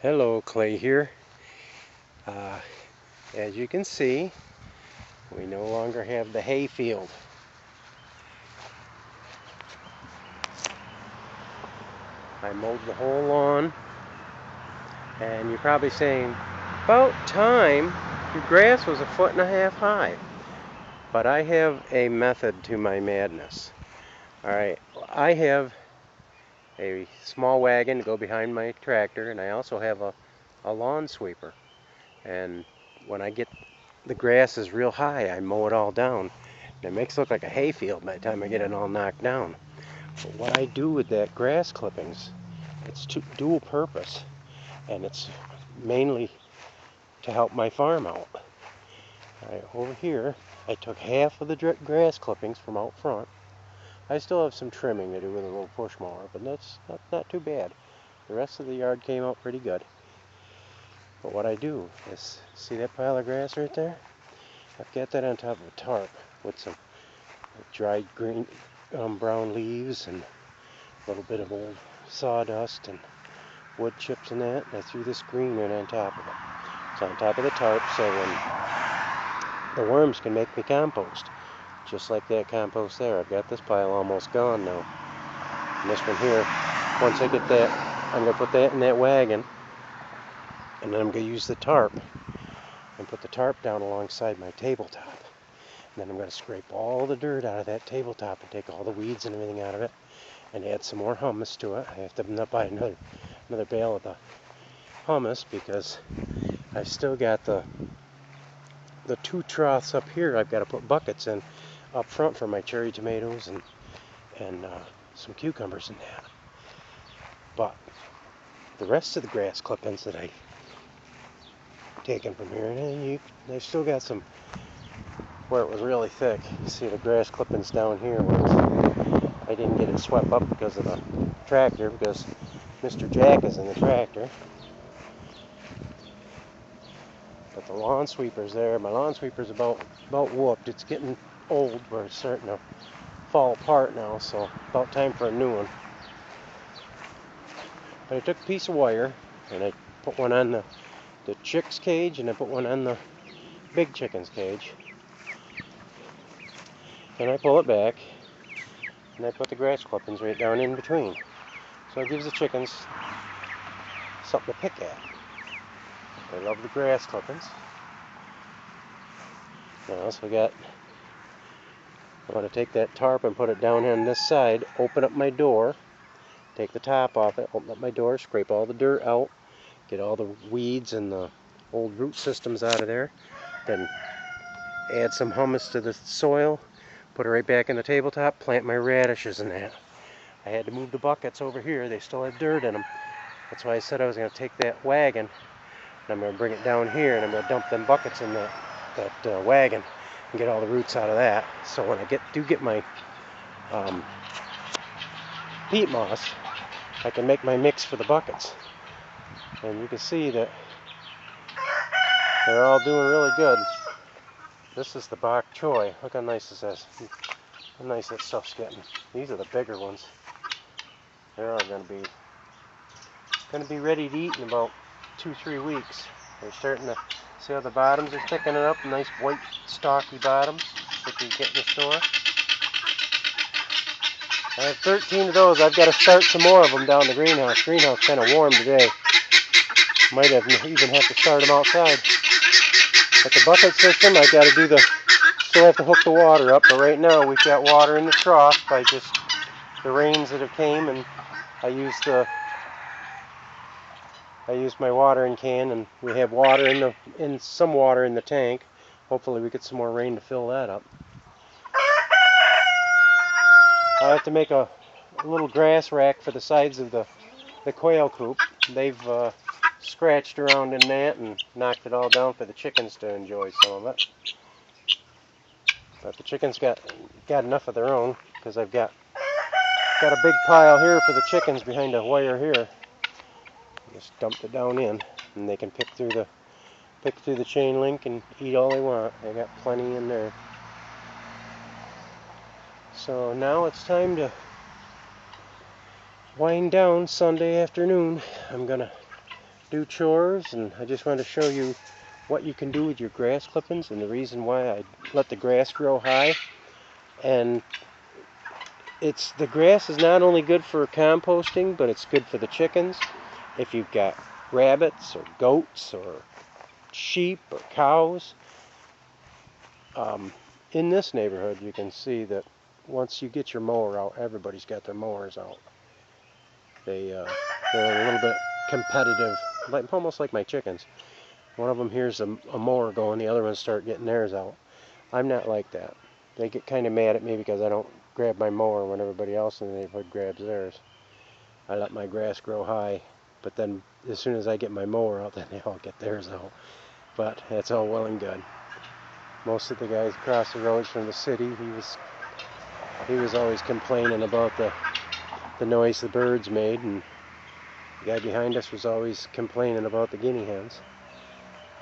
Hello, Clay here. Uh, as you can see, we no longer have the hay field. I mowed the whole lawn, and you're probably saying, about time, your grass was 1.5 feet high. But I have a method to my madness. Alright, I have a small wagon to go behind my tractor, and I also have a lawn sweeper. And when I get the grass is real high, I mow it all down. And it makes it look like a hayfield by the time I get it all knocked down. But what I do with that grass clippings, it's dual purpose, and it's mainly to help my farm out. Right, over here, I took half of the grass clippings from out front. I still have some trimming to do with a little push mower, but that's not too bad. The rest of the yard came out pretty good. But what I do is, see that pile of grass right there? I've got that on top of a tarp with some dried green brown leaves and a little bit of old sawdust and wood chips and that. And I threw this green right on top of it. It's on top of the tarp, so when the worms can make me compost, just like that compost there. I've got this pile almost gone now. And this one here, once I get that, I'm going to put that in that wagon, and then I'm going to use the tarp and put the tarp down alongside my tabletop. And then I'm going to scrape all the dirt out of that tabletop and take all the weeds and everything out of it and add some more humus to it. I have to buy another bale of the humus because I still got the 2 troughs up here I've got to put buckets in up front for my cherry tomatoes and some cucumbers and that. But the rest of the grass clippings that I taken from here, and I still got some where it was really thick. You see the grass clippings down here I didn't get it swept up because of the tractor, because Mr. Jack is in the tractor. But the lawn sweeper's there. My lawn sweeper's about whooped. It's getting old where it's starting to fall apart now, so about time for a new one. But I took a piece of wire and I put one on the chick's cage, and I put one on the big chicken's cage. And I pull it back, and I put the grass clippings right down in between. So it gives the chickens something to pick at. They love the grass clippings. Now, so I want to take that tarp and put it down on this side, open up my door, take the top off it, open up my door, scrape all the dirt out, get all the weeds and the old root systems out of there, then add some humus to the soil, put it right back in the tabletop, plant my radishes in that. I had to move the buckets over here. They still have dirt in them. That's why I said I was going to take that wagon, and I'm going to bring it down here, and I'm going to dump them buckets in that wagon and get all the roots out of that. So when I get my peat moss, I can make my mix for the buckets. And you can see that they're all doing really good. This is the bok choy. Look how nice this is. How nice that stuff's getting. These are the bigger ones. They're all going to be ready to eat in about 2-3 weeks. They're starting to see how the bottoms are thickening up. Nice white stocky bottoms that you get in the store. I have 13 of those. I've got to start some more of them down the greenhouse. Greenhouse kind of warm today. Might even have to start them outside. But the bucket system, I got to still have to hook the water up. But right now we've got water in the trough by just the rains that have came, and I used my watering can, and we have water some water in the tank. Hopefully we get some more rain to fill that up. I have to make a little grass rack for the sides of the quail coop. They've scratched around in that and knocked it all down for the chickens to enjoy some of it. But the chickens got enough of their own, because I've got a big pile here for the chickens behind a wire here. Just dumped it down in, and they can pick through the chain link and eat all they want. They got plenty in there. So now it's time to wind down Sunday afternoon. I'm gonna do chores, and I just wanted to show you what you can do with your grass clippings and the reason why I let the grass grow high. And the grass is not only good for composting, but it's good for the chickens. If you've got rabbits or goats or sheep or cows, in this neighborhood you can see that once you get your mower out, everybody's got their mowers out. They're a little bit competitive, almost like my chickens. One of them hears a mower going, the other ones start getting theirs out. I'm not like that. They get kind of mad at me because I don't grab my mower when everybody else in the neighborhood grabs theirs. I let my grass grow high, but then as soon as I get my mower out, then they all get theirs out. But that's all well and good. Most of the guys across the road from the city, he was always complaining about the noise the birds made, and the guy behind us was always complaining about the guinea hens.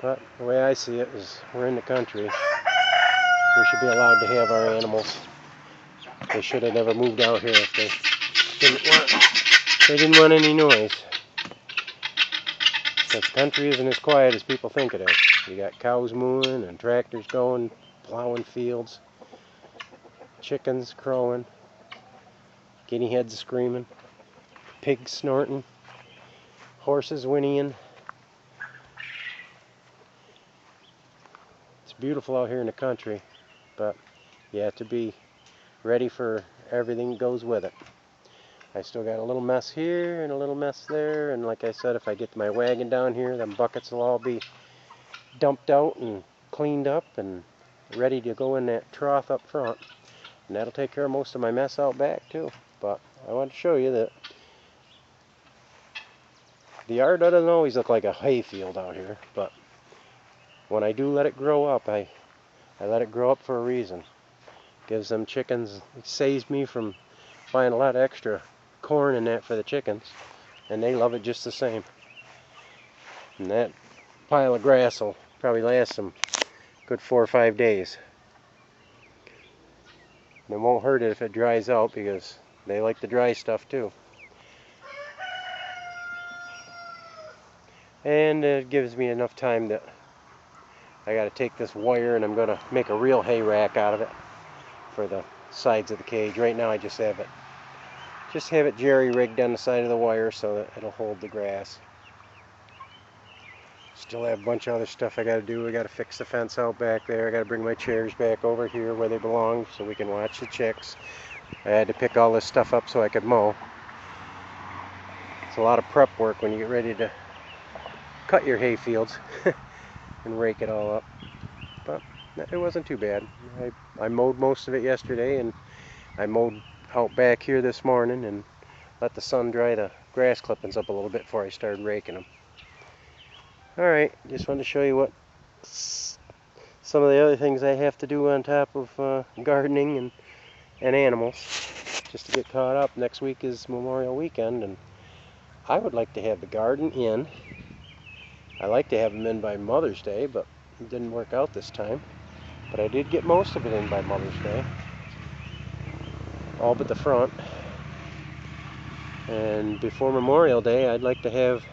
But the way I see it is, we're in the country. We should be allowed to have our animals. They should have never moved out here if they didn't want any noise. Because the country isn't as quiet as people think it is. You got cows mooing and tractors going, plowing fields, chickens crowing, guinea hens screaming, pigs snorting, horses whinnying. It's beautiful out here in the country, but you have to be ready for everything that goes with it. I still got a little mess here and a little mess there, and like I said, if I get my wagon down here, them buckets will all be dumped out and cleaned up and ready to go in that trough up front. And that'll take care of most of my mess out back too. But I want to show you that the yard doesn't always look like a hay field out here, but when I do let it grow up, I let it grow up for a reason. Gives them chickens, it saves me from buying a lot of extra corn and that for the chickens, and they love it just the same. And that pile of grass will probably last them a good 4 or 5 days. And it won't hurt it if it dries out, because they like the dry stuff too. And it gives me enough time that I got to take this wire and I'm going to make a real hay rack out of it for the sides of the cage. Right now I just have it jerry rigged on the side of the wire so that it'll hold the grass. Still have a bunch of other stuff I got to do. I got to fix the fence out back there. I got to bring my chairs back over here where they belong so we can watch the chicks. I had to pick all this stuff up so I could mow. It's a lot of prep work when you get ready to cut your hay fields and rake it all up. But it wasn't too bad. I mowed most of it yesterday, and I mowed out back here this morning and let the sun dry the grass clippings up a little bit before I started raking them. Alright, just wanted to show you what some of the other things I have to do on top of gardening and animals, just to get caught up. Next week is Memorial Weekend, and I would like to have the garden in. I like to have them in by Mother's Day, but it didn't work out this time. But I did get most of it in by Mother's Day, all but the front. And before Memorial Day, I'd like to have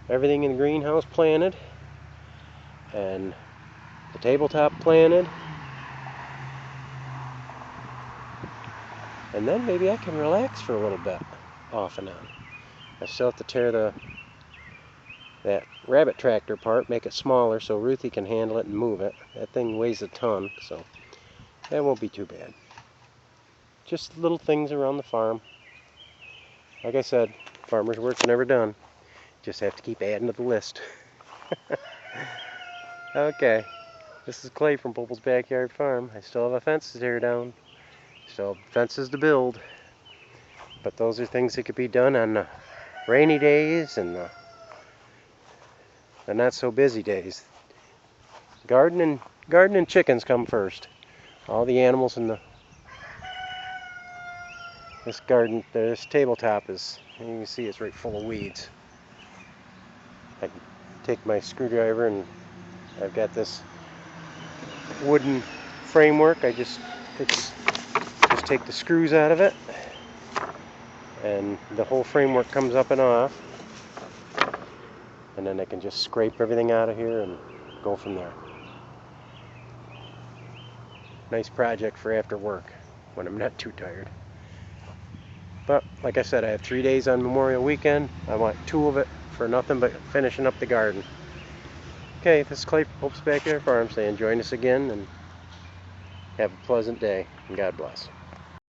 everything in the greenhouse planted and the tabletop planted, and then maybe I can relax for a little bit off and on. I still have to tear that rabbit tractor apart, make it smaller so Ruthie can handle it and move it. That thing weighs a ton, so that won't be too bad. Just little things around the farm. Like I said, farmer's work's never done. Just have to keep adding to the list. Okay, this is Clay from Popple's Backyard Farm. I still have a fence to tear down. Still have fences to build. But those are things that could be done on rainy days and the not so busy days. Garden and chickens come first. All the animals in this garden, this tabletop is, you can see it's right full of weeds. I can take my screwdriver, and I've got this wooden framework. I just take the screws out of it, and the whole framework comes up and off. And then I can just scrape everything out of here and go from there. Nice project for after work when I'm not too tired. But like I said, I have 3 days on Memorial Weekend. I want 2 of it for nothing but finishing up the garden. Okay, this is Clay from Pope's Backyard Farm saying join us again and have a pleasant day and God bless.